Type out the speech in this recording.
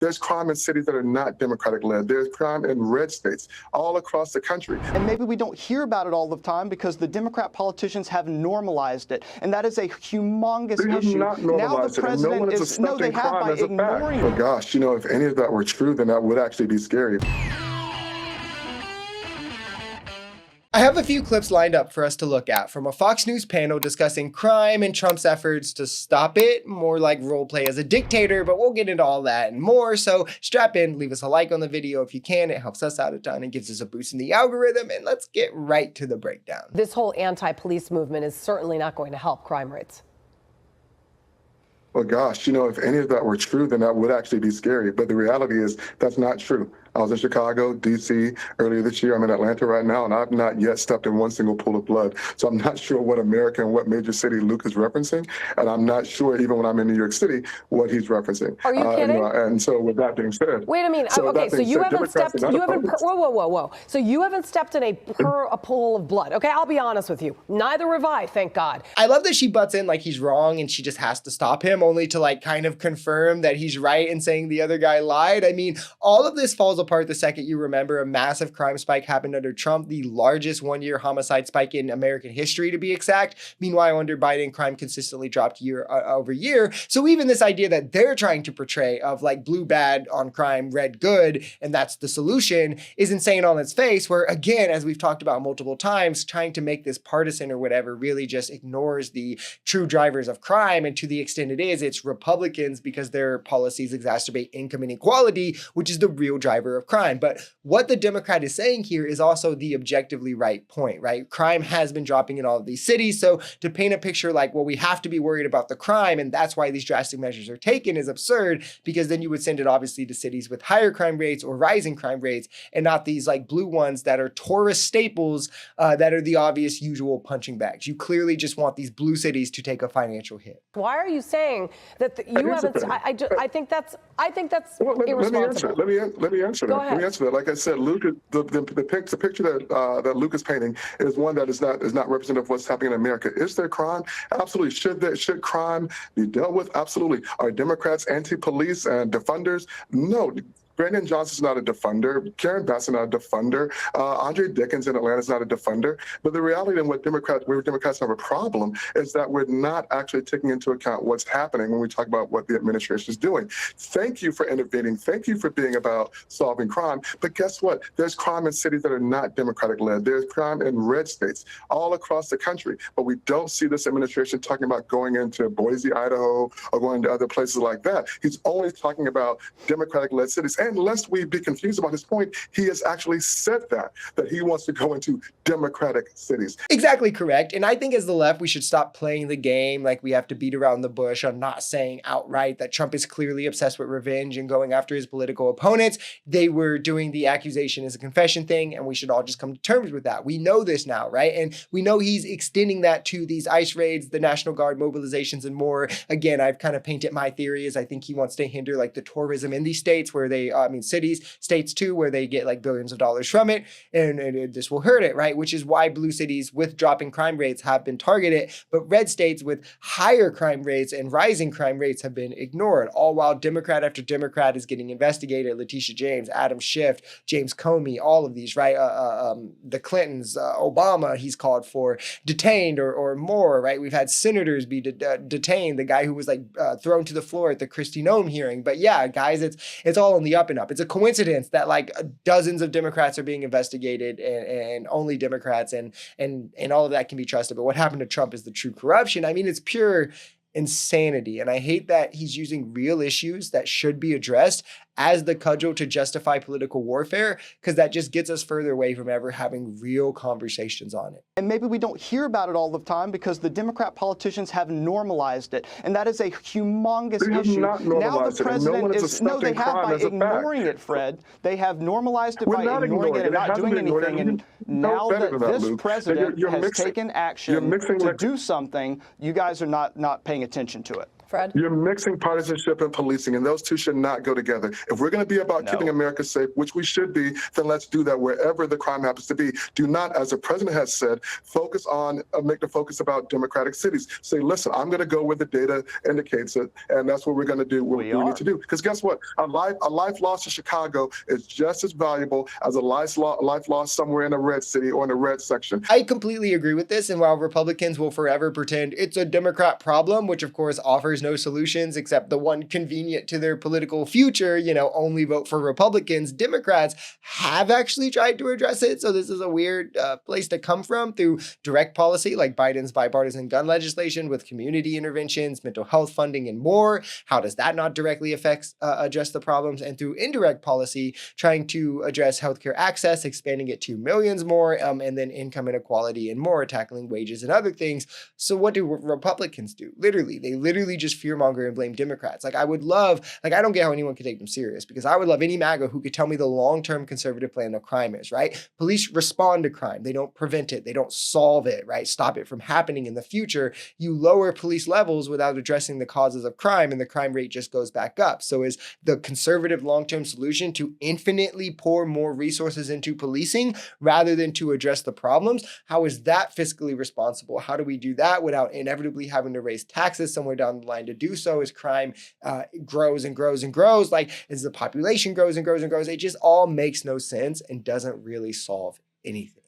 There's crime in cities that are not Democratic-led. There's crime in red states all across the country. And maybe we don't hear about it all the time because the Democrat politicians have normalized it, and that is a humongous They have issue. not normalized it, and no one is accepting crime as a fact. Oh gosh, you know, if any of that were true, then that would actually be scary. I have a few clips lined up for us to look at from a Fox News panel discussing crime and Trump's efforts to stop it, more like role play as a dictator, but we'll get into all that and more. So strap in, leave us a like on the video if you can. It helps us out a ton and gives us a boost in the algorithm. And let's get right to the breakdown. This whole anti-police movement is certainly not going to help crime rates. Well, gosh, you know, if any of that were true, then that would actually be scary. But the reality is that's not true. I was in Chicago, D.C. earlier this year. I'm in Atlanta right now, and I've not yet stepped in one single pool of blood. So I'm not sure what America and what major city Luke is referencing. And I'm not sure, even when I'm in New York City, what he's referencing. Are you kidding? And so with that being said. Wait a minute. Okay, so you haven't stepped, whoa. So you haven't stepped in a pool of blood. Okay, I'll be honest with you. Neither have I, thank God. I love that she butts in like he's wrong and she just has to stop him, only to like kind of confirm that he's right in saying the other guy lied. I mean, all of this falls apart the second you remember a massive crime spike happened under Trump, the largest one-year homicide spike in American history, to be exact. Meanwhile, under Biden, crime consistently dropped year over year. So even this idea that they're trying to portray of like blue bad on crime, red good, and that's the solution is insane on its face, where again, as we've talked about multiple times, trying to make this partisan or whatever really just ignores the true drivers of crime. And to the extent it is, it's Republicans because their policies exacerbate income inequality, which is the real driver of crime. But what the Democrat is saying here is also the objectively right point, right? Crime has been dropping in all of these cities. So to paint a picture like, well, we have to be worried about the crime and that's why these drastic measures are taken is absurd, because then you would send it obviously to cities with higher crime rates or rising crime rates and not these like blue ones that are tourist staples that are the obvious usual punching bags. You clearly just want these blue cities to take a financial hit. Why are you saying that you haven't? I think that's irresponsible. Let me answer that. Go ahead. Like I said, Luke, the picture that Luke is painting is one that is not representative of what's happening in America. Is there crime? Absolutely. Should crime be dealt with? Absolutely. Are Democrats anti-police and defunders? No. Brandon Johnson's not a defunder. Karen Bass is not a defunder. Andre Dickens in Atlanta is not a defunder. But the reality and where Democrats have a problem is that we're not actually taking into account what's happening when we talk about what the administration is doing. Thank you for intervening. Thank you for being about solving crime. But guess what? There's crime in cities that are not Democratic-led. There's crime in red states all across the country. But we don't see this administration talking about going into Boise, Idaho, or going to other places like that. He's only talking about Democratic-led cities. And lest we be confused about his point, he has actually said that he wants to go into Democratic cities. Exactly correct. And I think as the left, we should stop playing the game like we have to beat around the bush on not saying outright that Trump is clearly obsessed with revenge and going after his political opponents. They were doing the accusation as a confession thing, and we should all just come to terms with that. We know this now, right? And we know he's extending that to these ICE raids, the National Guard mobilizations, and more. Again, I've kind of painted my theory as I think he wants to hinder like the tourism in these states where they cities, states too, where they get like billions of dollars from it, and this will hurt it, right? Which is why blue cities with dropping crime rates have been targeted, but red states with higher crime rates and rising crime rates have been ignored, all while Democrat after Democrat is getting investigated. Letitia James, Adam Schiff, James Comey, all of these, right? The Clintons, Obama, he's called for detained or more, right? We've had senators be detained, the guy who was like thrown to the floor at the Kristi Noem hearing. But yeah, guys, it's all on the up and up. It's a coincidence that like dozens of Democrats are being investigated and only Democrats and all of that can be trusted. But what happened to Trump is the true corruption. I mean, it's pure insanity. And I hate that he's using real issues that should be addressed as the cudgel to justify political warfare, because that just gets us further away from ever having real conversations on it. And maybe we don't hear about it all the time because the Democrat politicians have normalized it, and that is a humongous issue. Not now the president they have by ignoring it, Fred. They have normalized it by ignoring it and not doing anything. And now that this president has taken action to do something, you guys are not paying attention to it. Fred? You're mixing partisanship and policing, and those two should not go together. If we're going to be about keeping America safe, which we should be, then let's do that wherever the crime happens to be. Do not, as the president has said, focus on, make the focus about democratic cities. Say, listen, I'm going to go where the data indicates it, and that's what we're going to do, what we need to do. Because guess what? A life lost in Chicago is just as valuable as a life lost somewhere in a red city or in a red section. I completely agree with this, and while Republicans will forever pretend it's a Democrat problem, which of course offers no solutions except the one convenient to their political future, only vote for Republicans, Democrats have actually tried to address it. So this is a weird place to come from through direct policy like Biden's bipartisan gun legislation with community interventions, mental health funding, and more. How does that not directly address the problems? And through indirect policy, trying to address healthcare access, expanding it to millions more, and then income inequality and more, tackling wages and other things. So what do Republicans do? They literally just fearmonger and blame Democrats. I would love, I don't get how anyone could take them serious, because I would love any MAGA who could tell me the long-term conservative plan of crime is, right? Police respond to crime. They don't prevent it. They don't solve it, right? Stop it from happening in the future. You lower police levels without addressing the causes of crime, and the crime rate just goes back up. So is the conservative long-term solution to infinitely pour more resources into policing rather than to address the problems? How is that fiscally responsible? How do we do that without inevitably having to raise taxes somewhere down the line to do so as crime grows and grows and grows, as the population grows and grows and grows? It just all makes no sense and doesn't really solve anything.